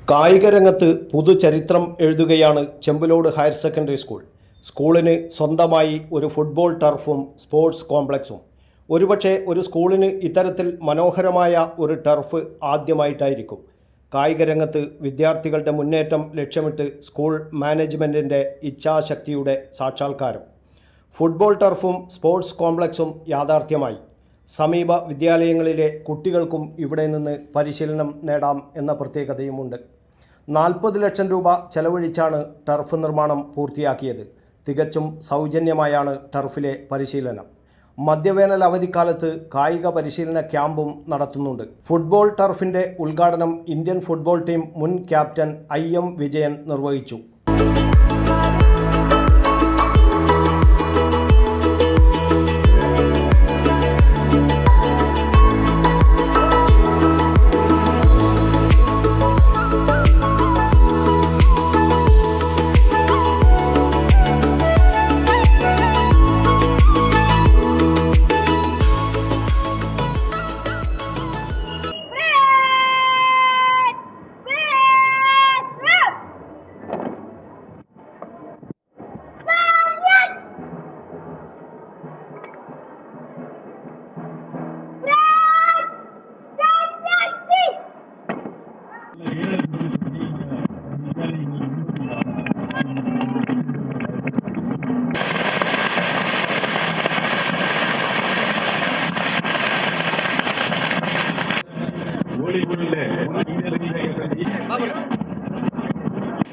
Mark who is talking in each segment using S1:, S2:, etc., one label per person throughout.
S1: കായികരംഗത്ത് പുതുചരിത്രം എഴുതുകയാണ് Chembalode higher secondary school. സ്കൂളിന് സ്വന്തമായി ഒരു ഫുട്ബോൾ ടർഫും സ്പോർട്സ് കോംപ്ലക്സും. ഒരുപക്ഷെ ഒരു സ്കൂളിന് ഇത്തരത്തിൽ മനോഹരമായ ഒരു ടർഫ് ആദ്യമായിട്ടായിരിക്കും. കായികരംഗത്ത് വിദ്യാർത്ഥികളുടെ മുന്നേറ്റം ലക്ഷ്യമിട്ട് സ്കൂൾ മാനേജ്മെൻറ്റിൻ്റെ ഇച്ഛാശക്തിയുടെ സാക്ഷാത്കാരം. ഫുട്ബോൾ ടർഫും സ്പോർട്സ് കോംപ്ലക്സും യാഥാർത്ഥ്യമായി. സമീപ വിദ്യാലയങ്ങളിലെ കുട്ടികൾക്കും ഇവിടെ നിന്ന് പരിശീലനം നേടാം എന്ന പ്രത്യേകതയുമുണ്ട്. 40 ലക്ഷം രൂപ ചെലവഴിച്ചാണ് ടർഫ് നിർമ്മാണം പൂർത്തിയാക്കിയത്. തികച്ചും സൗജന്യമായാണ് ടർഫിലെ പരിശീലനം. മധ്യവേനൽ അവധിക്കാലത്ത് കായിക പരിശീലന ക്യാമ്പും നടത്തുന്നുണ്ട്. ഫുട്ബോൾ ടർഫിൻ്റെ ഉദ്ഘാടനം ഇന്ത്യൻ ഫുട്ബോൾ ടീം മുൻ ക്യാപ്റ്റൻ IM വിജയൻ നിർവഹിച്ചു.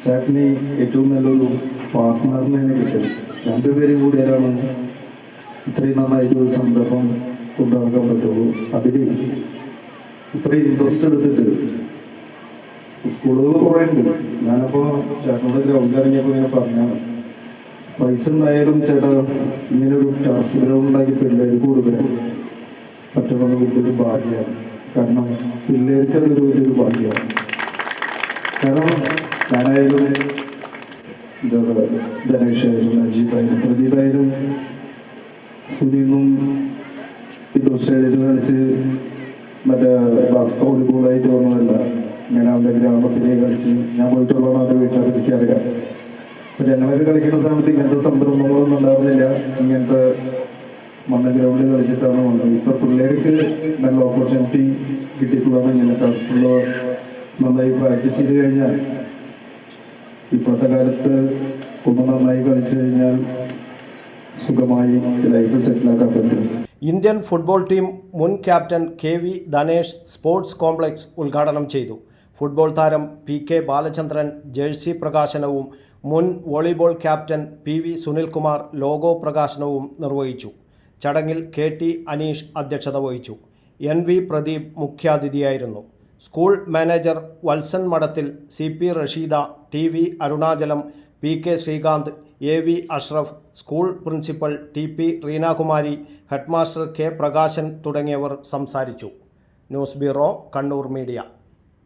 S2: ചേട്ടന് ഏറ്റവും നല്ലൊരു പാർട്ട്ണറിനെ കിട്ടും. രണ്ടുപേരും കൂടിയാലാണ് ഇത്രയും നന്നായിട്ടൊരു സംരംഭം കൊണ്ടുനടക്കാൻ പറ്റുള്ളൂ. അതിൽ ഇത്രയും ഇൻട്രസ്റ്റ് എടുത്തിട്ട് സ്കൂളുകൾ കുറേ ഉണ്ട്. ഞാനപ്പോൾ ചേട്ടനോട് ഗ്രൗണ്ട് ഇറങ്ങിയപ്പോൾ ഇങ്ങനെ പറഞ്ഞാണ്, പൈസ ഉണ്ടായാലും ചേട്ടാ ഇങ്ങനൊരു ടർഫ് ഗ്രൗണ്ട് ഉണ്ടാക്കി പിള്ളേർക്ക് കൊടുക്കാൻ പറ്റണമെന്ന് വലിയൊരു ഭാഗ്യമാണ്. കാരണം പിള്ളേർക്ക് അതൊരു വലിയൊരു ഭാഗ്യമാണ്. കാരണം ഞാനായാലും ധനേഷായാലും നജീബായാലും പ്രദീപായാലും സുനിന്നും ഇപ്പോൾ സ്റ്റേഡിയത്തിൽ കളിച്ച് മറ്റേ വോളിബോളായിട്ട് വന്നതല്ല. ഞാൻ അവൻ്റെ ഗ്രാമത്തിലേക്ക് കളിച്ച് ഞാൻ പോയിട്ടുള്ളതാണ് അവൻ്റെ വീട്ടിൽ എനിക്കറിയാം. അപ്പം ഞങ്ങളൊക്കെ കളിക്കുന്ന സമയത്ത് ഇങ്ങനത്തെ സംരംഭങ്ങളൊന്നും ഉണ്ടാകുന്നില്ല. ഇങ്ങനത്തെ മണ്ണ ഗ്രൗണ്ടിൽ കളിച്ചിട്ടാണ് വന്നത്. ഇപ്പം പിള്ളേർക്ക് നല്ല ഓപ്പർച്യൂണിറ്റി കിട്ടിയിട്ടുള്ളതാണ്. ഇങ്ങനെ ടർഫുള്ള നന്നായി പ്രാക്ടീസ് ചെയ്ത് കഴിഞ്ഞാൽ ഇപ്പോഴത്തെ കാലത്ത് ഒന്ന് നന്നായി കളിച്ചു കഴിഞ്ഞാൽ സുഖമായി ലൈഫ് സെറ്റിലാക്കാൻ പറ്റും.
S1: ഇന്ത്യൻ ഫുട്ബോൾ ടീം മുൻ captain KV Dhanesh sports complex ഉദ്ഘാടനം ചെയ്തു. ഫുട്ബോൾ താരം PK ബാലചന്ദ്രൻ ജേഴ്സി പ്രകാശനവും മുൻ volleyball captain PV Sunilkumar logo പ്രകാശനവും നിർവഹിച്ചു. ചടങ്ങിൽ KT അനീഷ് അധ്യക്ഷത വഹിച്ചു. NV പ്രദീപ് മുഖ്യാതിഥിയായിരുന്നു. School manager Valsan Madathil, CP Rasheeda, TV Arunachalam, PK Sreekanth, AV Ashraf, school principal TP Reenakumari, headmaster K Prakashan തുടങ്ങിയവർ സംസാരിച്ചു. News bureau, Kannur media.